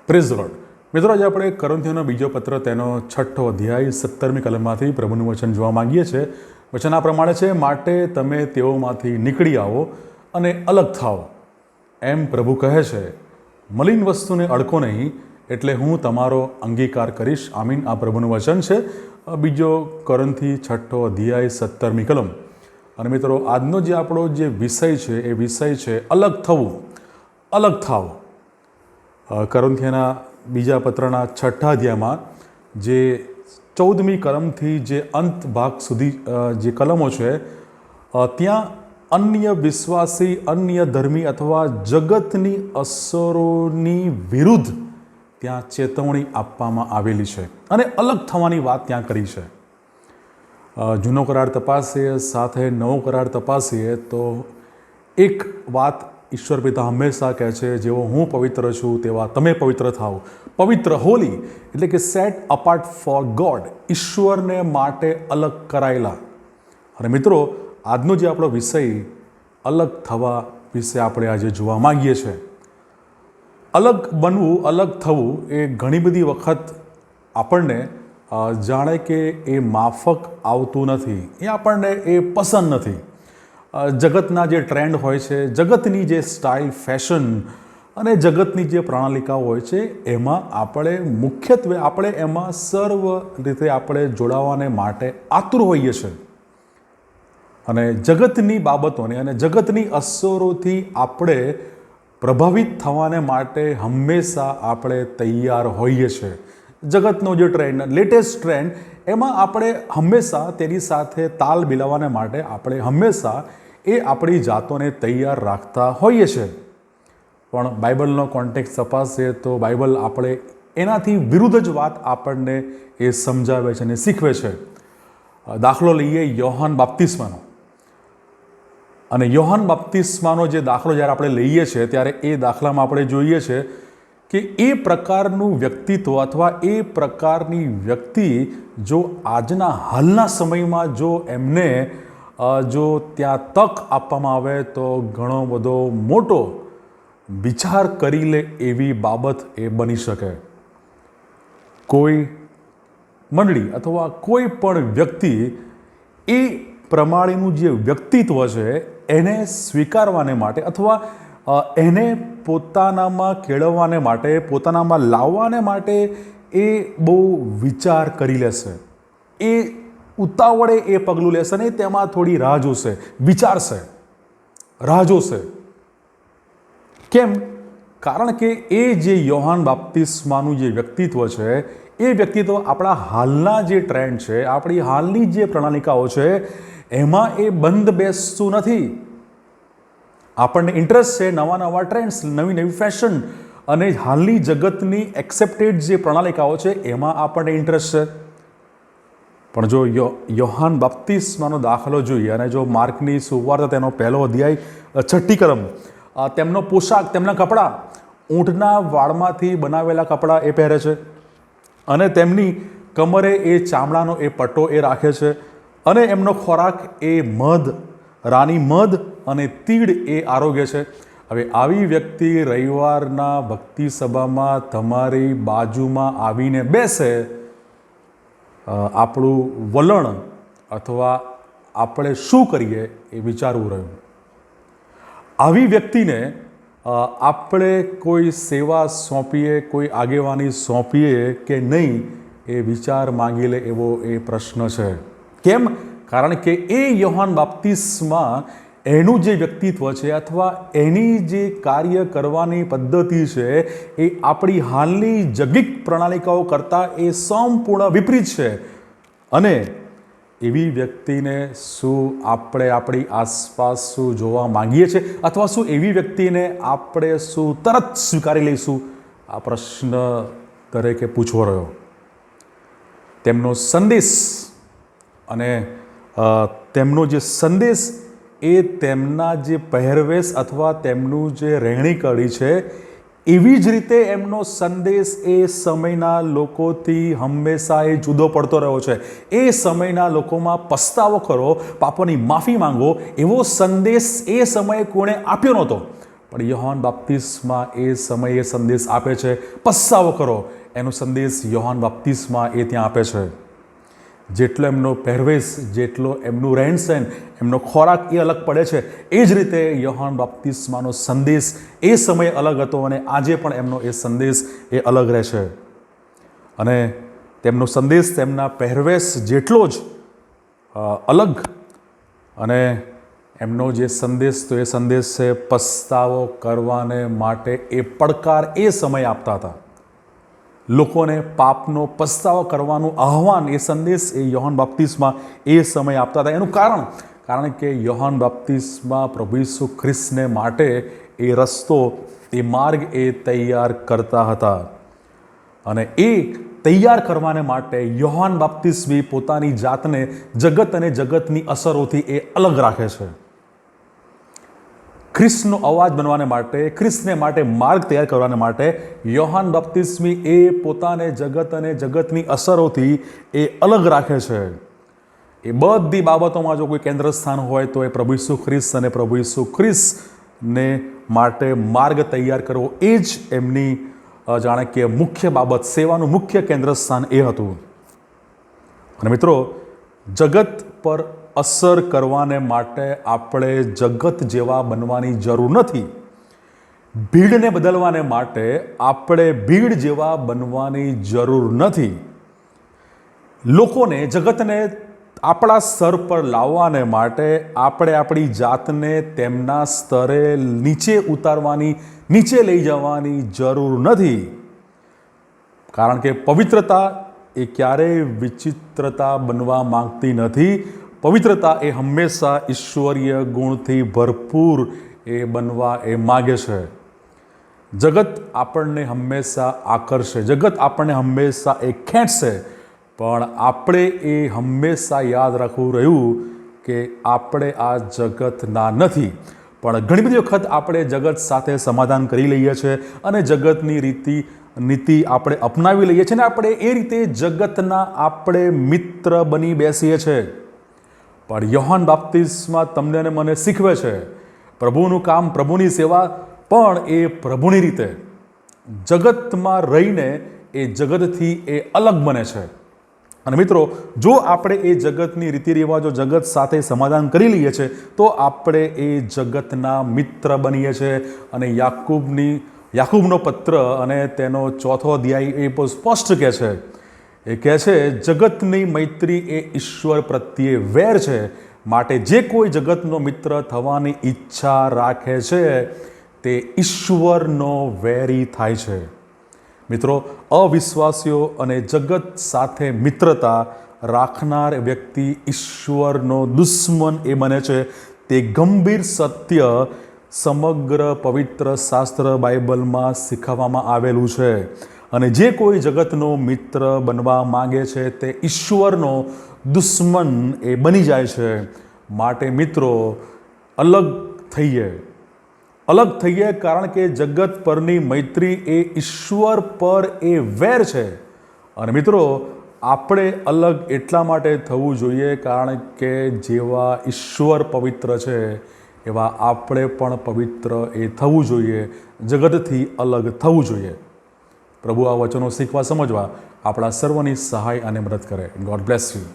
Praise the lord. મિત્રો, આજે આપણે કોરિન્થીયોનો બીજો પત્ર તેનો 6ઠો અધ્યાય 17મી કલમમાંથી પ્રભુનું વચન જોવા માંગીએ છીએ. વચન આ પ્રમાણે છે: માટે તમે તેઓમાંથી નીકળી આવો અને અલગ થાઓ, એમ પ્રભુ કહે છે. મલિન વસ્તુને અડકો નહીં, એટલે હું તમારો અંગીકાર કરીશ. આમીન. આ પ્રભુનું વચન છે. બીજો કોરિન્થી 6ઠો અધ્યાય 17મી કલમ. અને મિત્રો, આજનો જે આપણો જે વિષય છે એ વિષય છે અલગ થવું, અલગ થાવ. કોરિન્થીયના બીજા પત્રના 6ઠા અધ્યાયમાં જે 14મી કલમથી જે અંત ભાગ સુધી જે કલમો છે, ત્યાં અન્ય વિશ્વાસી, અન્ય ધર્મી અથવા જગતની અસરોની વિરુદ્ધ ત્યાં ચેતવણી આપવામાં આવેલી છે અને અલગ થવાની વાત ત્યાં કરી છે. જૂનો કરાર તપાસીએ, સાથે નવો કરાર તપાસીએ તો એક વાત ઈશ્વર પિતા હંમેશા કહે છે: જેવો હું પવિત્ર છું તેવા તમે પવિત્ર થાઓ. પવિત્ર, હોલી એટલે કે સેટ અપાર્ટ ફોર ગોડ, ઈશ્વરને માટે અલગ કરાયેલા. અને મિત્રો, આજનો જે આપણો વિષય અલગ થવા વિશે આપણે આજે જોવા માંગીએ છીએ. અલગ બનવું, અલગ થવું એ ઘણી બધી વખત આપણને જાણે કે એ માફક આવતું નથી, એ આપણને એ પસંદ નથી. જગતના જે ટ્રેન્ડ હોય છે, જગતની જે સ્ટાઇલ, ફેશન અને જગતની જે પ્રણાલિકાઓ હોય છે, એમાં આપણે મુખ્યત્વે એમાં સર્વ રીતે આપણે જોડાવાને માટે આતુર હોઈએ છીએ. અને જગતની બાબતોને અને જગતની અસરોથી આપણે પ્રભાવિત થવાને માટે હંમેશા આપણે તૈયાર હોઈએ છીએ. જગતનો જે ટ્રેન્ડ, લેટેસ્ટ ટ્રેન્ડ, એમાં આપણે હંમેશા તેની સાથે તાલ મિલાવવાને માટે આપણે હંમેશા એ આપણી જાતોને તૈયાર રાખતા હોઈએ છીએ. પણ બાઇબલનો કોન્ટેક્સ્ટ તપાસીએ તો બાઇબલ આપણે એનાથી વિરુદ્ધ જ વાત આપણને એ સમજાવે છે અને શીખવે છે. દાખલો લઈએ યોહાન બાપ્તિસ્માનો. અને યોહાન બાપ્તિસ્માનો જે દાખલો જ્યારે આપણે લઈએ છીએ ત્યારે એ દાખલામાં આપણે જોઈએ છીએ કે એ પ્રકારનું વ્યક્તિત્વ અથવા એ પ્રકારની વ્યક્તિ જો આજના હાલના સમયમાં જો એમને જો ત્યાં તક આપવામાં આવે તો ઘણો બધો મોટો વિચાર કરી લે એવી બાબત એ બની શકે. કોઈ મંડળી અથવા કોઈ પણ વ્યક્તિ એ પ્રમાણેનું જે વ્યક્તિત્વ છે એને સ્વીકારવાને માટે અથવા એને પોતાનામાં કેળવવાને માટે, પોતાનામાં લાવવાને માટે એ બહુ વિચાર કરી લેશે. એ ઉતાવળે એ પગલું લેશે ને તેમાં થોડી રાહ જોશે, વિચારશે, રાહ જોશે. કેમ? કારણ કે એ જે યોહાન બાપ્તિસ્માનું જે વ્યક્તિત્વ છે, એ વ્યક્તિત્વ આપણા હાલના જે ટ્રેન્ડ છે, આપણી હાલની જે પ્રણાલિકાઓ છે, એમાં એ બંધ બેસતું નથી. આપણને ઇન્ટરેસ્ટ છે નવા નવા ટ્રેન્ડ્સ, નવી નવી ફેશન અને હાલની જગતની એક્સેપ્ટેડ જે પ્રણાલિકાઓ છે એમાં આપણને ઇન્ટરેસ્ટ છે. પણ જો યોહાન બાપ્તિસ્માનો દાખલો જોઈએ અને જો માર્કની સુવાર્તા તેનો પહેલો અધ્યાય 6ઠી કલમ, તેમનો પોશાક, તેમના કપડાં, ઊંટના વાળમાંથી બનાવેલા કપડાં એ પહેરે છે અને તેમની કમરે એ ચામડાનો એ પટ્ટો એ રાખે છે અને એમનો ખોરાક એ મધ, રાની મધ અને તીડ એ આરોગ્ય છે. હવે આવી વ્યક્તિ રવિવારના ભક્તિ સભામાં તમારી બાજુમાં આવીને બેસે, આપણું વલણ અથવા આપણે શું કરીએ એ વિચારવું રહ્યું. આવી વ્યક્તિને આપણે કોઈ સેવા સોંપીએ, કોઈ આગેવાની સોંપીએ કે નહીં, એ વિચાર માંગી લે એવો એ પ્રશ્ન છે. કેમ? કારણ કે એ યોહાન બાપ્તિસ્મા એનું જે વ્યક્તિત્વ છે અથવા એની જે કાર્ય કરવાની પદ્ધતિ છે એ આપણી હાલની જગતિક પ્રણાલિકાઓ કરતાં એ સંપૂર્ણ વિપરીત છે. અને એવી વ્યક્તિને શું આપણે આપણી આસપાસ શું જોવા માંગીએ છીએ અથવા શું એવી વ્યક્તિને આપણે શું તરત સ્વીકારી લઈશું? આ પ્રશ્ન દરેકે પૂછવો રહ્યો. તેમનો સંદેશ અને તેમનો જે સંદેશ એ તેમના જે પહેરવેશ અથવા તેમનું જે રહેણી કળી છે એવી જ રીતે એમનો સંદેશ એ સમયના લોકોથી હંમેશા એ જુદો પડતો રહ્યો છે. એ સમયના લોકોમાં પસ્તાવો કરો, પાપોની માફી માંગો, એવો સંદેશ એ સમયે કોણે આપ્યો નહોતો. પણ યોહાન બાપ્તિસ્મા એ સમયે સંદેશ આપે છે, પસ્તાવો કરો, એનો સંદેશ યોહાન બાપ્તિસ્મા એ ત્યાં આપે છે. જેટલો એમનો પહેરવેશ, જેટલો એમનું રહેણ સહેન, એમનો ખોરાક એ અલગ પડે છે, એ જ રીતે યોહાન બાપ્તિસ્માનો સંદેશ એ સમયે અલગ હતો અને આજે પણ એમનો એ સંદેશ એ અલગ રહે છે. અને તેમનો સંદેશ તેમના પહેરવેશ જેટલો જ અલગ, અને એમનો જે સંદેશ તો એ સંદેશ છે પસ્તાવો કરવાને માટે એ પડકાર એ સમયે આપતા હતા. લોકોને પાપનો પસ્તાવો કરવાનું આહવાન, એ સંદેશ એ યોહાન બાપ્તિસ્મા એ સમયે આપતા હતા. એનું કારણ કે યોહાન બાપ્તિસ્મા પ્રભુ ઈસુ ખ્રિસ્તને માટે એ રસ્તો, એ માર્ગ એ તૈયાર કરતા હતા. અને એ તૈયાર કરવાને માટે યોહાન બાપ્તિસ્મી પોતાની જાતને જગત અને જગતની અસરોથી એ અલગ રાખે છે. ખ્રિસ્તનો અવાજ બનવાને માટે, ખ્રિસ્તને માટે માર્ગ તૈયાર કરવાને માટે યોહાન બાપ્તિસ્મી એ પોતાને જગત અને જગતની અસરોથી એ અલગ રાખે છે. એ બધી બાબતોમાં જો કોઈ કેન્દ્ર સ્થાન હોય તો એ પ્રભુ ઈસુ ખ્રિસ્ત અને પ્રભુ ઈસુ ખ્રિસ્તને માટે માર્ગ તૈયાર કરવો, એ જ એમની જાણે કે મુખ્ય બાબત, સેવાનું મુખ્ય કેન્દ્ર સ્થાન એ હતું. અને મિત્રો, જગત પર અસર કરવાને માટે આપણે જગત જેવા બનવાની જરૂર નથી. ભીડને બદલવાને માટે આપણે ભીડ જેવા બનવાની જરૂર નથી. લોકોને, જગતને આપણા સ્તર પર લાવવાને માટે આપણે આપણી જાતને તેમના સ્તરે નીચે ઉતારવાની, નીચે લઈ જવાની જરૂર નથી. કારણ કે પવિત્રતા એ ક્યારેય વિચિત્રતા બનવા માંગતી નથી. પવિત્રતા એ હંમેશા ઈશ્વરીય ગુણથી ભરપૂર એ બનવા એ માગે છે. જગત આપણને હંમેશા આકર્ષે, જગત આપણને હંમેશા એ ખેંચશે, પણ આપણે એ હંમેશા યાદ રાખવું રહ્યું કે આપણે આ જગતના નથી. પણ ઘણી બધી વખત આપણે જગત સાથે સમાધાન કરી લઈએ છીએ અને જગતની નીતિ આપણે અપનાવી લઈએ છીએ, અને આપણે એ રીતે જગતના આપણે મિત્ર બની બેસીએ છીએ. પણ યોહાન બાપ્તિસ્મા તમને અને મને શીખવે છે, પ્રભુનું કામ, પ્રભુની સેવા પણ એ પ્રભુની રીતે જગતમાં રહીને એ જગતથી એ અલગ બને છે. અને મિત્રો, જો આપણે એ જગતની રીતિ રિવાજો, જગત સાથે સમાધાન કરી લઈએ છીએ તો આપણે એ જગતના મિત્ર બનીએ છીએ. અને યાકૂબનો પત્ર અને તેનો 4થો અધ્યાય એ બહુ સ્પષ્ટ કહે છે. એ કહે છે, જગતની મૈત્રી એ ઈશ્વર પ્રત્યે વેર છે, માટે જે કોઈ જગતનો મિત્ર થવાની ઈચ્છા રાખે છે તે ઈશ્વરનો વેરી થાય છે. મિત્રો, અવિશ્વાસીઓ અને જગત સાથે મિત્રતા રાખનાર વ્યક્તિ ઈશ્વરનો દુશ્મન એ બને છે. તે ગંભીર સત્ય સમગ્ર પવિત્ર શાસ્ત્ર બાઇબલમાં શીખવવામાં આવેલું છે. અને જે કોઈ જગતનો મિત્ર બનવા માંગે છે તે ઈશ્વરનો દુશ્મન એ બની જાય છે. માટે મિત્રો, અલગ થઈએ, કારણ કે જગત પરની મૈત્રી એ ઈશ્વર પર એ વેર છે. અને મિત્રો, આપણે અલગ એટલા માટે થવું જોઈએ કારણ કે જેવા ઈશ્વર પવિત્ર છે એવા આપણે પણ પવિત્ર એ થવું જોઈએ, જગતથી અલગ થવું જોઈએ. પ્રભુ આ વચનો શીખવા, સમજવા આપણા સર્વની સહાય અને મદદ કરે. God bless you.